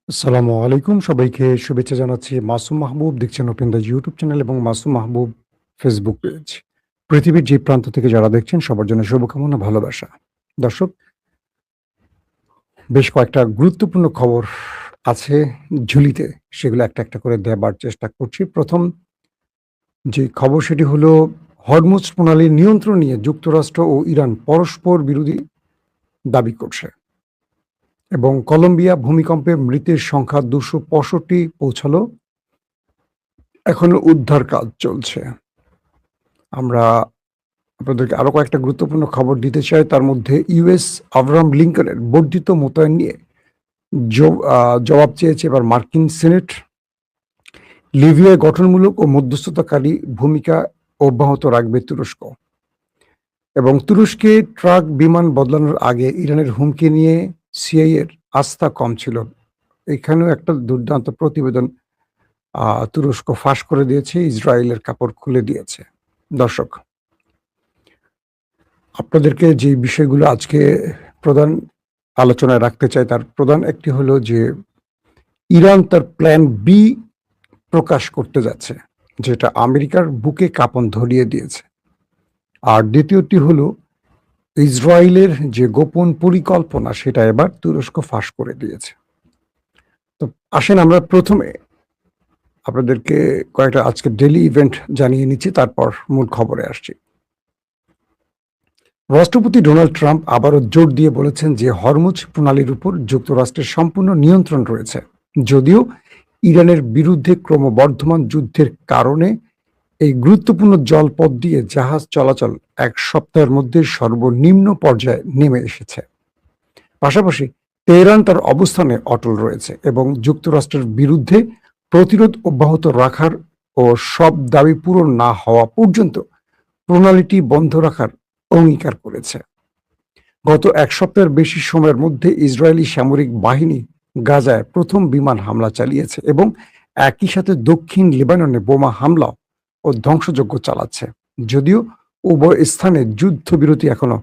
আসসালামু আলাইকুম। সবাইকে শুভেচ্ছা জানাচ্ছি। মাসুম মাহবুব দেখছেন ওপেন দ্য ইউটিউব চ্যানেল এবং মাসুম মাহবুব ফেসবুক পেজ। পৃথিবীর যে প্রান্ত থেকে যারা দেখছেন সবার জন্য শুভকামনা, ভালোবাসা। দর্শক, বেশ কয়েকটা গুরুত্বপূর্ণ খবর আছে ঝুলিতে। সেগুলো একটা করে দেবার চেষ্টা করছি। প্রথম যে খবর সেটি হলো হরমুজ প্রণালীর নিয়ন্ত্রণ নিয়ে যুক্তরাষ্ট্র ও ইরান পরস্পর বিরোধী দাবি করছে এবং কলম্বিয়া ভূমিকম্পে মৃতের সংখ্যা ২৬৫ পৌঁছালো। এখনো উদ্ধার কাজ চলছে। আমরা আপনাদেরকে আরো কয়েকটা গুরুত্বপূর্ণ খবর দিতে চাই। তার মধ্যে ইউএস আব্রাহাম লিঙ্কনের বর্ধিত মোতায়েন নিয়ে জবাব চেয়েছে এবার মার্কিন সিনেট। লিবিয়ায় গঠনমূলক ও মধ্যস্থতাকারী ভূমিকা অব্যাহত রাখবে তুরস্ক এবং তুরস্কে ট্রাক বিমান বদলানোর আগে ইরানের হুমকি নিয়ে সিআইএ এর আস্থা কম ছিল। এখানেও একটা দুর্দান্ত প্রতিবেদন তুরস্ক ফাঁস করে দিয়েছে, ইসরায়েলের কাপড় খুলে দিয়েছে। দর্শক, আপনাদেরকে যে বিষয়গুলো আজকে প্রধান আলোচনায় রাখতে চাই তার প্রধান একটি হলো যে ইরান তার প্ল্যান বি প্রকাশ করতে যাচ্ছে, যেটা আমেরিকার বুকে কাঁপন ধরিয়ে দিয়েছে। আর দ্বিতীয়টি হলো ইসরায়েলের যে গোপন পরিকল্পনা সেটা এবার তুরস্ক ফাঁস করে দিয়েছে। তো আসেন আমরা প্রথমে আপনাদেরকে কয়েকটা আজকে ডেইলি ইভেন্ট জানিয়ে নিচ্ছি, তারপর মূল খবরে আসছি। রাষ্ট্রপতি ডোনাল্ড ট্রাম্প আবারও জোর দিয়ে বলেছেন যে হরমুজ প্রণালীর উপর যুক্তরাষ্ট্রের সম্পূর্ণ নিয়ন্ত্রণ রয়েছে, যদিও ইরানের বিরুদ্ধে ক্রমবর্ধমান যুদ্ধের কারণে এই গুরুত্বপূর্ণ জলপথ দিয়ে জাহাজ চলাচল এক সপ্তাহের মধ্যে সর্বনিম্ন পর্যায়ে নেমে এসেছে। পাশাপাশি তেহরান তার অবস্থানে অটল রয়েছে এবং যুক্তরাষ্ট্রের বিরুদ্ধে প্রতিরোধ অব্যাহত রাখার ও সব দাবি পূরণ না হওয়া পর্যন্ত প্রণালীটি বন্ধ রাখার অঙ্গীকার করেছে। গত এক সপ্তাহের বেশি সময়ের মধ্যে ইসরায়েলি সামরিক বাহিনী গাজায় প্রথম বিমান হামলা চালিয়েছে এবং একই সাথে দক্ষিণ লেবাননে বোমা হামলা ও ধ্বংসযজ্ঞ চালাচ্ছে। যদিও উভয় স্থানে যুদ্ধবিরতি এখনো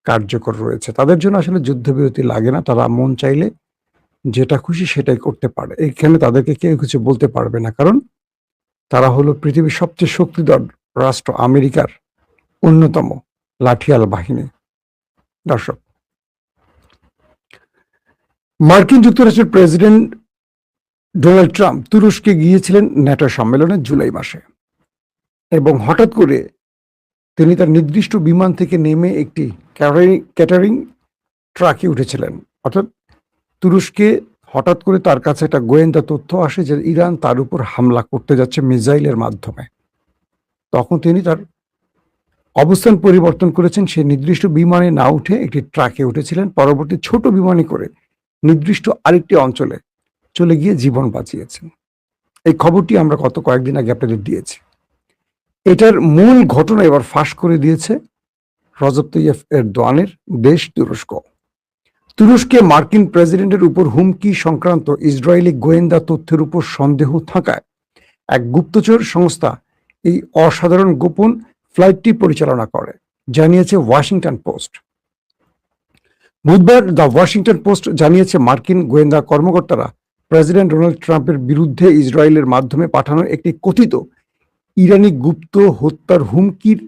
কার্যকর রয়েছে। তাদের জন্য আসলে যুদ্ধবিরতি লাগে না, তারা মন চাইলে যেটা খুশি সেটাই করতে পারে। এখানে তাদেরকে কেউ কিছু বলতে পারবে না, কারণ তারা হলো পৃথিবীর সবচেয়ে শক্তিধর রাষ্ট্র আমেরিকার অন্যতম লাঠিয়াল বাহিনী। দর্শক, মার্কিন যুক্তরাষ্ট্রের প্রেসিডেন্ট ডোনাল্ড ট্রাম্প তুরস্কে গিয়েছিলেন ন্যাটো সম্মেলনে জুলাই মাসে এবং হঠাৎ করে তিনি তার নির্দিষ্ট বিমান থেকে নেমে একটি ক্যাটারিং ট্রাকে উঠেছিলেন। অর্থাৎ তুরস্কে হঠাৎ করে তার কাছে একটা গোয়েন্দা তথ্য আসে যে ইরান তার উপর হামলা করতে যাচ্ছে মিসাইলের মাধ্যমে। তখন তিনি তার অবস্থান পরিবর্তন করেছেন, সে নির্দিষ্ট বিমানে না উঠে একটি ট্রাকে উঠেছিলেন। পরবর্তী ছোট বিমানে করে নির্দিষ্ট আরেকটি অঞ্চলে চলে গিয়ে জীবন বাঁচিয়েছেন। এই খবরটি আমরা গত কয়েকদিন আগে আপনাদের দিয়েছি। এটার মূল ঘটনা এবার ফাঁস করে দিয়েছে রজব তাইয়্যিপ এরদোয়ানের দেশ তুরস্ক। তুরস্কে মার্কিন প্রেসিডেন্টের উপর হুমকি সংক্রান্ত ইসরায়েলি গোয়েন্দা তথ্যের উপর সন্দেহ থাকায় এক গুপ্তচর সংস্থা এই অসাধারণ গোপন ফ্লাইটটি পরিচালনা করে, জানিয়েছে ওয়াশিংটন পোস্ট। বুধবার দ্য ওয়াশিংটন পোস্ট জানিয়েছে মার্কিন গোয়েন্দা কর্মকর্তারা প্রেসিডেন্ট ডোনাল্ড ট্রাম্পের বিরুদ্ধে ইসরায়েলের মাধ্যমে পাঠানো একটি কথিত ইরানি গুপ্ত হত্যার হুমকির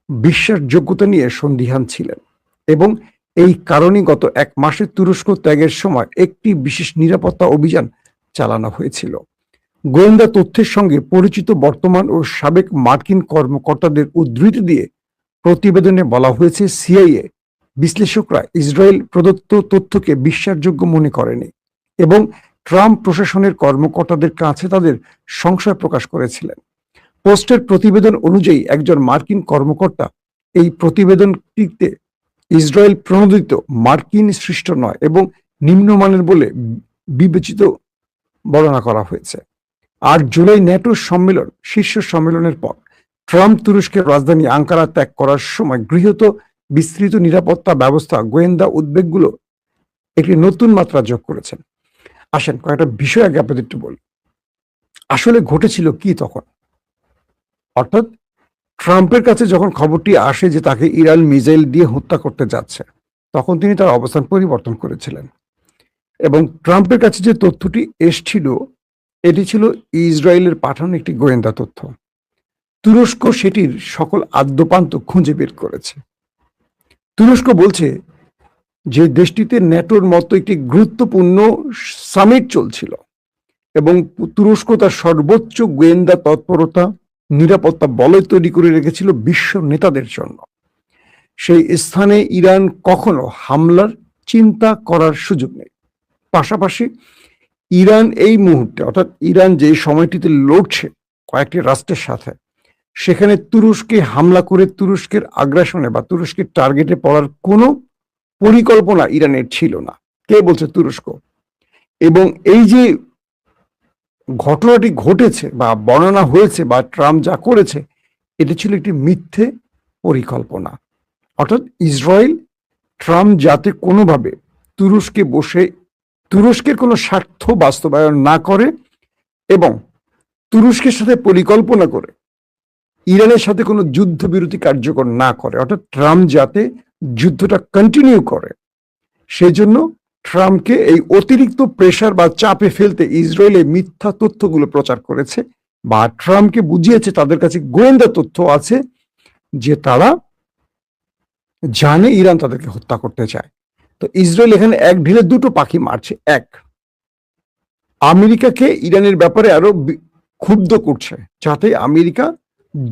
বিশ্বাসযোগ্যতা নিয়ে সন্দিহান ছিলেন এবং এই কারণে গত এক মাসে তুরস্ক ত্যাগের সময় একটি বিশেষ নিরাপত্তা অভিযান চালানো হয়েছিল। গোয়েন্দা তথ্যের সঙ্গে পরিচিত বর্তমান ও সাবেক মার্কিন কর্মকর্তাদের উদ্ধৃতি দিয়ে প্রতিবেদনে বলা হয়েছে সিআইএ বিশ্লেষকরা ইসরায়েল প্রদত্ত তথ্যকে বিশ্বাসযোগ্য মনে করেনি এবং ট্রাম্প প্রশাসনের কর্মকর্তাদের কাছে তাদের সংশয় প্রকাশ করেছিলেন। পোস্টের প্রতিবেদন অনুযায়ী একজন মার্কিন কর্মকর্তা এই প্রতিবেদনটিতে ইসরায়েল প্রণোদিত, মার্কিন সৃষ্ট নয় এবং নিম্নমানের বলে বিবেচিত বর্ণনা করা হয়েছে। আর জুলাই ন্যাটো সম্মেলন, শীর্ষ সম্মেলনের পর ট্রাম্প তুরস্কের রাজধানী আঙ্কারা ত্যাগ করার সময় গৃহীত বিস্তৃত নিরাপত্তা ব্যবস্থা গোয়েন্দা উদ্বেগগুলো একটি নতুন মাত্রা যোগ করেছেন। আসেন কয়েকটা বিষয় আগে আপনাদের একটু বলি। আসলে ঘটেছিল কি তখন? অর্থাৎ ট্রাম্পের কাছে যখন খবরটি আসে যে তাকে ইরান মিসাইল দিয়ে হত্যা করতে যাচ্ছে, তখন তিনি তার অবস্থান পরিবর্তন করেছিলেন এবং ট্রাম্পের কাছে যে তথ্যটি এসছিল এটি ছিল ইসরায়েলের পাঠানো একটি গোয়েন্দা তথ্য। তুরস্ক সেটির সকল আদ্যোপান্ত খুঁজে বের করেছে। তুরস্ক বলছে যে দেশটিতে ন্যাটোর মতো একটি গুরুত্বপূর্ণ সামিট চলছিল এবং তুরস্ক তার সর্বোচ্চ গোয়েন্দা তৎপরতা, নিরাপত্তা বলয় তৈরি করে রেখেছিল বিশ্ব নেতাদের জন্য। সেই স্থানে ইরান কখনো হামলার চিন্তা করার সুযোগ নেই। পাশাপাশি ইরান এই মুহূর্তে, অর্থাৎ ইরান যে সময়টিতে লড়ছে কয়েকটি রাষ্ট্রের সাথে, সেখানে তুরস্কে হামলা করে তুরস্কের আগ্রাসনে বা তুরস্কের টার্গেটে পড়ার কোনো পরিকল্পনা ইরানের ছিল না। কে বলছে? তুরস্ক। এবং এই যে ঘটনাটি ঘটেছে বা বর্ণনা হয়েছে বা ট্রাম্প যা করেছে, এটি ছিল একটি মিথ্যে পরিকল্পনা। অর্থাৎ ইসরায়েল ট্রাম্প যাতে কোনোভাবে তুরস্কে বসে তুরস্কের কোনো স্বার্থ বাস্তবায়ন না করে এবং তুরস্কের সাথে পরিকল্পনা করে ইরানের সাথে কোনো যুদ্ধবিরতি কার্যকর না করে, অর্থাৎ ট্রাম্প যাতে যুদ্ধটা কন্টিনিউ করে, সেই জন্য ট্রাম্পকে এই অতিরিক্ত প্রেশার বা চাপে ফেলতে ইসরায়েলে মিথ্যা তথ্যগুলো প্রচার করেছে বা ট্রাম্পকে বুঝিয়েছে তাদের কাছে গোয়েন্দা তথ্য আছে যে তারা জানে ইরান তাদেরকে হত্যা করতে চায়। তো ইসরায়েল এখানে এক ঢিলে দুটো পাখি মারছে। এক, আমেরিকাকে ইরানের ব্যাপারে আরো ক্ষুব্ধ করছে যাতে আমেরিকা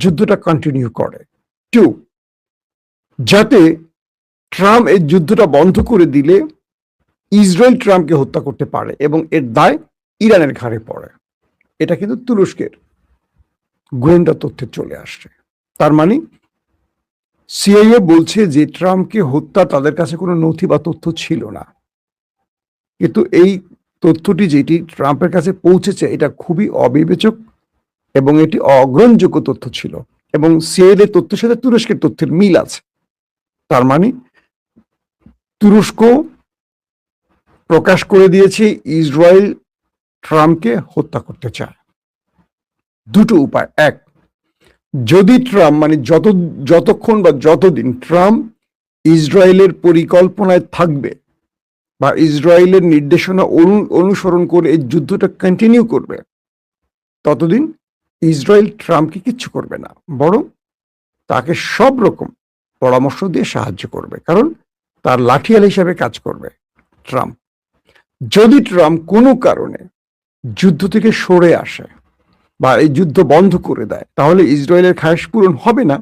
যুদ্ধটা কন্টিনিউ করে। টু, যাতে ট্রাম্প এই যুদ্ধটা বন্ধ করে দিলে ইসরায়েল ট্রাম্পকে হত্যা করতে পারে এবং এর দায় ইরানের ঘাড়ে পড়ে। এটা কিন্তু তুরস্কের গোয়েন্দা তথ্যে চলে আসছে। তার মানে সিআইএ বলছে যে ট্রাম্পকে হত্যা তাদের কাছে কোনো নথি বা তথ্য ছিল না, কিন্তু এই তথ্যটি যেটি ট্রাম্পের কাছে পৌঁছেছে এটা খুবই অবিবেচক এবং এটি অগ্রহণযোগ্য তথ্য ছিল এবং সিআইএ তথ্যের সাথে তুরস্কের তথ্যের মিল আছে। তার মানে তুরস্ক প্রকাশ করে দিয়েছে ইসরায়েল ট্রাম্পকে হত্যা করতে চায়। দুটো উপায়। এক, যদি ট্রাম্প মানে যতক্ষণ বা যতদিন ট্রাম্প ইসরায়েলের পরিকল্পনায় থাকবে বা ইসরায়েলের নির্দেশনা অনুসরণ করে এই যুদ্ধটা কন্টিনিউ করবে, ততদিন ইসরায়েল ট্রাম্পকে কিচ্ছু করবে না, বরং তাকে সব রকম পরামর্শ দিয়ে সাহায্য করবে, কারণ তার লাঠিয়াল হিসাবে কাজ করবে ট্রাম্প। যদি ট্রাম্প কোনো কারণে যুদ্ধ থেকে সরে আসে বা এই যুদ্ধ বন্ধ করে দেয়, তাহলে ইসরায়েলের খায়েশ পূরণ হবে না।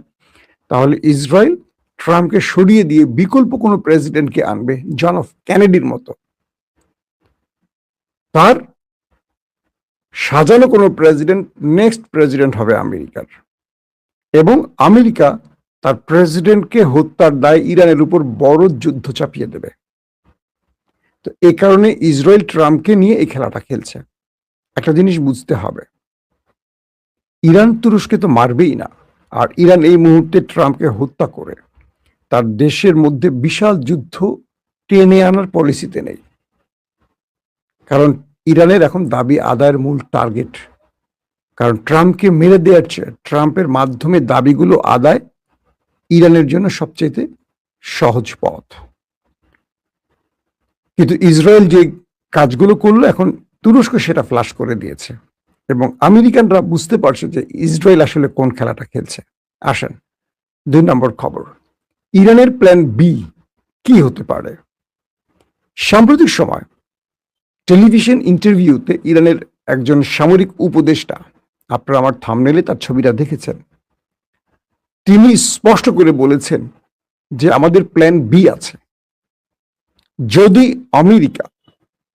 তাহলে ইসরায়েল ট্রাম্পকে সরিয়ে দিয়ে বিকল্প কোনো প্রেসিডেন্টকে আনবে, জন এফ কেনেডির মতো। তার সাজানো কোনো প্রেসিডেন্ট নেক্সট প্রেসিডেন্ট হবে আমেরিকার, এবং আমেরিকা তার প্রেসিডেন্টকে হত্যার দায় ইরানের উপর বড় যুদ্ধ চাপিয়ে দেবে। তো এই কারণে ইসরায়েল ট্রাম্পকে নিয়ে এই খেলাটা খেলছে। একটা জিনিস বুঝতে হবে, ইরান তুরস্কে তো মারবেই না, আর ইরান এই মুহূর্তে ট্রাম্পকে হত্যা করে তার দেশের মধ্যে বিশাল যুদ্ধ টেনে আনার পলিসিতে নেই। কারণ ইরানের এখন দাবি আদায়ের মূল টার্গেট, কারণ ট্রাম্পকে মেরে দেওয়ার চেয়ে ট্রাম্পের মাধ্যমে দাবিগুলো আদায় ইরানের জন্য সবচেয়ে সহজ পথ। কিন্তু ইসরায়েল যে কাজগুলো করলো, এখন তুরস্ক সেটা ফ্লাশ করে দিয়েছে এবং আমেরিকানরা বুঝতে পারছে যে ইসরায়েল আসলে কোন খেলাটা খেলছে। আসেন 2 নম্বর খবর, ইরানের প্ল্যান বি কি হতে পারে। সাম্প্রতিক সময় টেলিভিশন ইন্টারভিউতে ইরানের একজন সামরিক উপদেষ্টা, আপনারা আমার থাম্বনেলে তার ছবিটা দেখেছেন, তিনি স্পষ্ট করে বলেছেন যে আমাদের প্ল্যান বি আছে। যদি আমেরিকা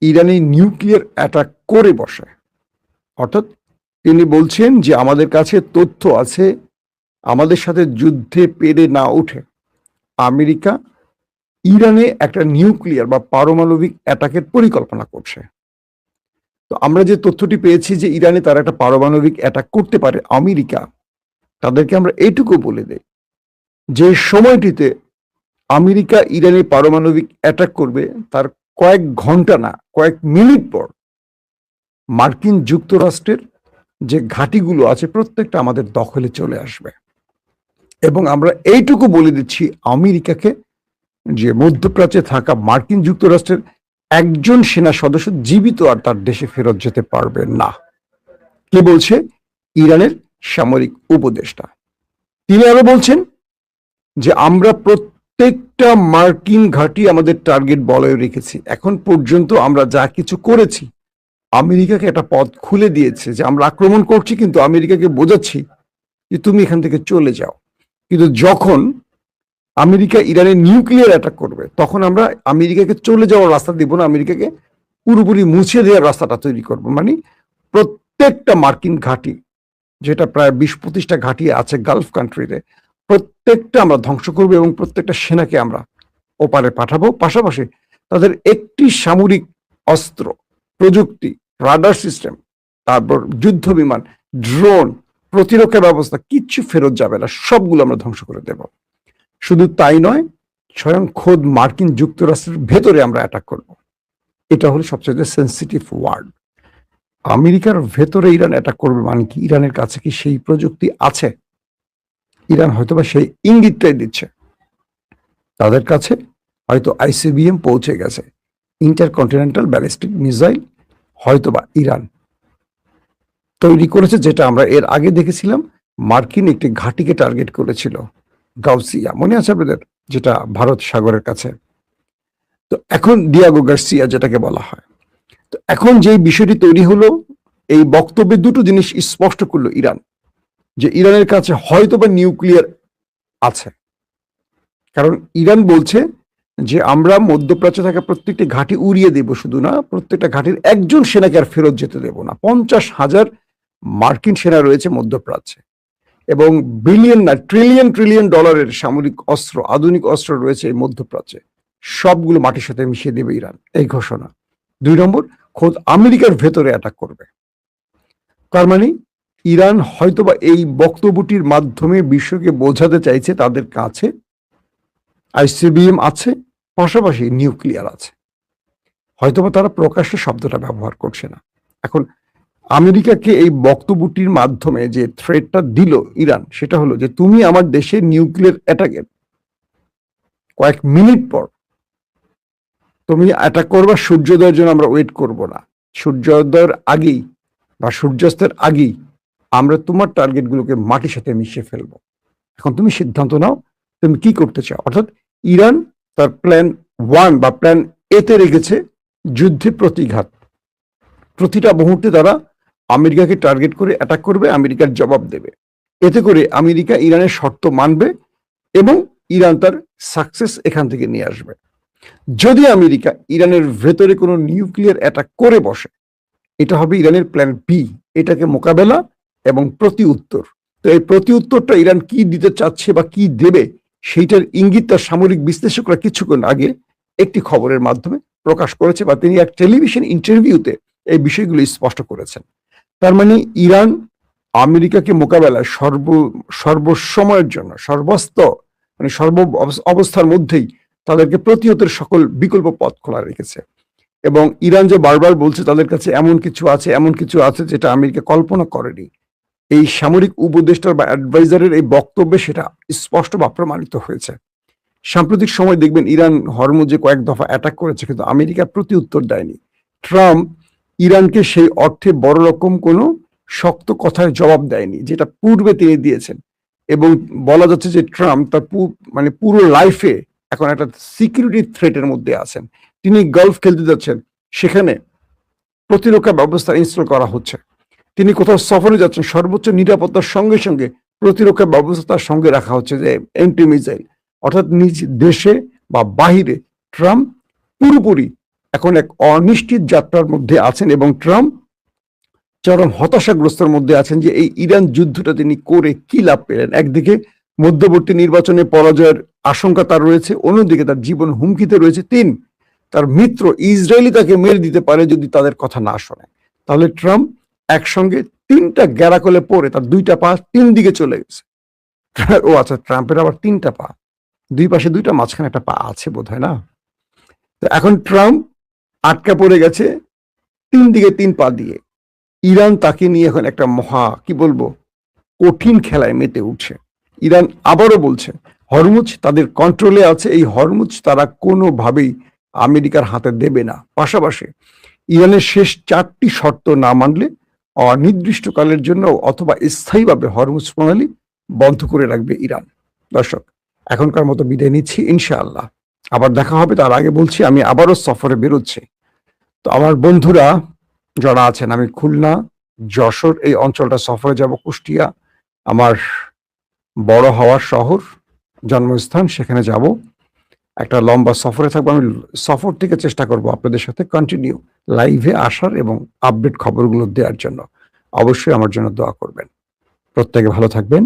ইরানে নিউক্লিয়ার অ্যাটাক করে বসে, অর্থাৎ তিনি বলছেন যে আমাদের কাছে তথ্য আছে, আমাদের সাথে যুদ্ধে পেরে না উঠে আমেরিকা ইরানে একটা নিউক্লিয়ার বা পারমাণবিক অ্যাটাকের পরিকল্পনা করছে। তো আমরা যে তথ্যটি পেয়েছি যে ইরানে তারা একটা পারমাণবিক অ্যাটাক করতে পারে, আমেরিকা তাদেরকে আমরা এইটুকু বলে দেই যে সময়টিতে আমেরিকা ইরানে পারমাণবিক অ্যাটাক করবে তার কয়েক ঘন্টা না কয়েক মিনিট পর মার্কিন যুক্তরাষ্ট্রের যে ঘাঁটিগুলো আছে প্রত্যেকটা আমাদের দখলে চলে আসবে। এবং আমরা এইটুকু বলে দিচ্ছি আমেরিকাকে যে মধ্যপ্রাচ্যে থাকা মার্কিন যুক্তরাষ্ট্রের একজন সেনা সদস্য জীবিত আর তার দেশে ফেরত যেতে পারবে না। কে বলছে? ইরানের সামরিক উপদেষ্টা। তিনি আরো বলছেন যে আমরা প্রত্যেকটা মার্কিন ঘাঁটি আমাদের টার্গেট বলয়ে রেখেছি। এখন পর্যন্ত আমরা যা কিছু করেছি, আমেরিকাকে একটা পথ খুলে দিয়েছে যে আমরা আক্রমণ করছি, কিন্তু আমেরিকাকে বোঝাচ্ছি যে তুমি এখান থেকে চলে যাও। কিন্তু যখন আমেরিকা ইরানের নিউক্লিয়ার অ্যাটাক করবে, তখন আমরা আমেরিকাকে চলে যাওয়ার রাস্তা দিব না, আমেরিকাকে পুরোপুরি মুছে দেওয়ার রাস্তাটা তৈরি করবো। মানে প্রত্যেকটা মার্কিন ঘাঁটি, যেটা প্রায় 20-25টা ঘাঁটি আছে গালফ কান্ট্রিতে, প্রত্যেকটা আমরা ধ্বংস করবো এবং প্রত্যেকটা সেনাকে আমরা ওপারে পাঠাবো। পাশাপাশি তাদের একটি সামরিক অস্ত্র, প্রযুক্তি, রাডার সিস্টেম, তারপর যুদ্ধ বিমান, ড্রোন, প্রতিরক্ষা ব্যবস্থা কিচ্ছু ফেরত যাবে না, সবগুলো আমরা ধ্বংস করে দেব। শুধু তাই নয়, স্বয়ং খোদ মার্কিন যুক্তরাষ্ট্রের ভেতরে আমরা অ্যাটাক করব। এটা হলো সবচেয়ে সেন্সিটিভ ওয়ার্ড। আমেরিকার ভেতরে ইরান অ্যাটাক করবে মানে কি? ইরানের কাছে কি সেই প্রযুক্তি আছে? ইরান হয়তোবা সেই ইঙ্গিতটাই দিচ্ছে। তাদের কাছে হয়তো আইসিবিএম পৌঁছে গেছে, ইন্টারকন্টিনেন্টাল ব্যালিস্টিক মিসাইল হয়তোবা ইরান তৈরি করেছে, যেটা আমরা এর আগে দেখেছিলাম। মার্কিন একটি ঘাঁটিকে টার্গেট করেছিল, গাউসিয়া, মনে আছে আপনাদের? যেটা ভারত সাগরের কাছে। তো এখন ডিয়াগো গার্সিয়া যেটাকে বলা হয়। তো এখন যে বিষয়টি তৈরি হলো, এই বক্তব্যে দুটো জিনিস স্পষ্ট করলো ইরান, যে ইরানের কাছে হয়তোবা নিউক্লিয়ার আছে। কারণ ইরান বলছে যে আমরা মধ্যপ্রাচ্যে থাকা প্রত্যেকটি ঘাঁটি উড়িয়ে দেব, শুধু না, প্রত্যেকটা ঘাঁটির একজন সেনাকে আর ফেরত যেতে দেব না। 50,000 মার্কিন সেনা রয়েছে মধ্যপ্রাচ্যে, এবং বিলিয়ন না ট্রিলিয়ন ট্রিলিয়ন ডলারের সামরিক অস্ত্র, আধুনিক অস্ত্র রয়েছে এই মধ্যপ্রাচ্যে। সবগুলো মাটির সাথে মিশিয়ে দেবে ইরান, এই ঘোষণা। 2 নম্বর, খোদ আমেরিকার ভেতরে অ্যাটাক করবে। তার মানে ইরান হয়তোবা এই বক্তব্যটির মাধ্যমে বিশ্বকে বোঝাতে চাইছে তাদের কাছে আইসিবিএম আছে, পাশাপাশি নিউক্লিয়ার আছে। হয়তোবা তারা প্রকাশ্যে শব্দটা ব্যবহার করছে না। এখন আমেরিকাকে এই বক্তব্যটির মাধ্যমে যে থ্রেটটা দিল ইরান, সেটা হলো যে তুমি আমার দেশে নিউক্লিয়ার অ্যাটাকের কয়েক মিনিট পর তুমি অ্যাটাক করবা, সূর্যোদয়ের জন্য আমরা ওয়েট করব না। সূর্যোদয়ের আগেই বা সূর্যাস্তের আগেই আমরা তোমার টার্গেটগুলোকে মাটির সাথে মিশিয়ে ফেলবো। এখন তুমি সিদ্ধান্ত নাও তুমি কি করতে চাও। অর্থাৎ ইরান তার প্ল্যান 1 বা প্ল্যান এতে রেখেছে যুদ্ধে প্রতিঘাত। প্রতিটা মুহূর্তে তারা আমেরিকাকে টার্গেট করে অ্যাটাক করবে, আমেরিকার জবাব দেবে। এতে করে আমেরিকা ইরানের শর্ত মানবে এবং ইরান তার সাকসেস এখান থেকে নিয়ে আসবে। যদি আমেরিকা ইরানের ভেতরে কোনো নিউক্লিয়ার অ্যাটাক করে বসে, এটা হবে ইরানের প্ল্যান বি, এটাকে মোকাবেলা এবং প্রতি উত্তর। তো এই প্রতি উত্তরটা ইরান কি দিতে চাচ্ছে বা কি দেবে, সেইটার ইঙ্গিত তার সামরিক বিশ্লেষকরা কিছুক্ষণ আগে একটি খবরের মাধ্যমে প্রকাশ করেছে, বা তিনি এক টেলিভিশন ইন্টারভিউতে এই বিষয়গুলো স্পষ্ট করেছেন। তার মানে ইরান আমেরিকাকে মোকাবেলায় সর্বসময়ের জন্য সর্ব অবস্থার মধ্যেই তাদেরকে প্রতিহতের সকল বিকল্প পথ খোলা রেখেছে। এবং ইরান যে বারবার বলছে তাদের কাছে এমন কিছু আছে যেটা আমেরিকা কল্পনা করেনি, এই সামরিক উপদেষ্টার বা অ্যাডভাইজারের এই বক্তব্যে সেটা স্পষ্ট বা প্রমাণিত হয়েছে। সাম্প্রতিক সময় দেখবেন ইরান হরমুজে কয়েক দফা অ্যাটাক করেছে, কিন্তু আমেরিকা প্রতি উত্তর দেয়নি। ট্রাম্প ইরানকে সেই অর্থে বড় রকম কোনো শক্ত কথায় জবাব দেয়নি, যেটা পূর্বে তিনি দিয়েছেন। এবং বলা যাচ্ছে যে ট্রাম্প তার পুরো লাইফে এখন একটা সিকিউরিটি থ্রেটের মধ্যে আছেন। তিনি গলফ খেলতে যাচ্ছেন, সেখানে প্রতিরক্ষা ব্যবস্থা ইনস্টল করা হচ্ছে। তিনি কোথাও সফরে যাচ্ছেন, সর্বোচ্চ নিরাপত্তার সঙ্গে সঙ্গে প্রতিরক্ষা ব্যবস্থা তার সঙ্গে রাখা হচ্ছে, যে এন্টি মিসাইল। অর্থাৎ নিজ দেশে বা বাহিরে ট্রাম্প পুরোপুরি এখন এক অনিশ্চিত যাত্রার মধ্যে আছেন, এবং ট্রাম্প চরম হতাশাগ্রস্তের মধ্যে আছেন যে এই ইরান যুদ্ধটা তিনি করে কি লাভ পেলেন। একদিকে মধ্যবর্তী নির্বাচনে পরাজয়ের আশঙ্কা তার রয়েছে, অন্যদিকে তার জীবন হুমকিতে রয়েছে। তার মিত্র ইসরায়েলি তাকে মেরে দিতে পারে যদি তাদের কথা না শোনে। তাহলে ট্রাম্প একসঙ্গে 3টা গ্যারাকলে পড়ে তার 2টা পা 3 দিকে চলে গেছে। ও আচ্ছা, ট্রাম্পের আবার 3টা পা, 2 পাশে 2টা, মাঝখানে একটা পা আছে বোধহয়, না? তো এখন ট্রাম্প আটকা পড়ে গেছে 3 দিকে 3 পা দিয়ে। ইরান তাকে নিয়ে এখন একটা কি বলবো, কঠিন খেলায় মেতে উঠছে। ইরান আবারও বলছে হরমুজ তাদের কন্ট্রোলে আছে, এই হরমুজ তারা কোনোভাবেই আমেরিকার হাতে দেবে না। পাশাপাশি ইরানের শেষ 4টি শর্ত না মানলে অনির্দিষ্টকালের জন্য অথবা স্থায়ীভাবে হরমুজ প্রণালী বন্ধ করে রাখবে ইরান। দর্শক, এখনকার মতো বিদায় নিচ্ছি, ইনশাআল্লাহ আবার দেখা হবে। তার আগে বলছি আমি আবারও সফরে বেরোচ্ছি। তো আমার বন্ধুরা যারা আছেন, আমি খুলনা, যশোর এই অঞ্চলটা সফরে যাব, কুষ্টিয়া আমার বড় হওয়ার শহর, জন্মস্থান, সেখানে যাব। একটা লম্বা সফরে থাকবো। আমি সফর থেকে চেষ্টা করব আপনাদের সাথে কন্টিনিউ লাইভে আসার এবং আপডেট খবরগুলো দেওয়ার জন্য। অবশ্যই আমার জন্য দোয়া করবেন। প্রত্যেকে ভালো থাকবেন,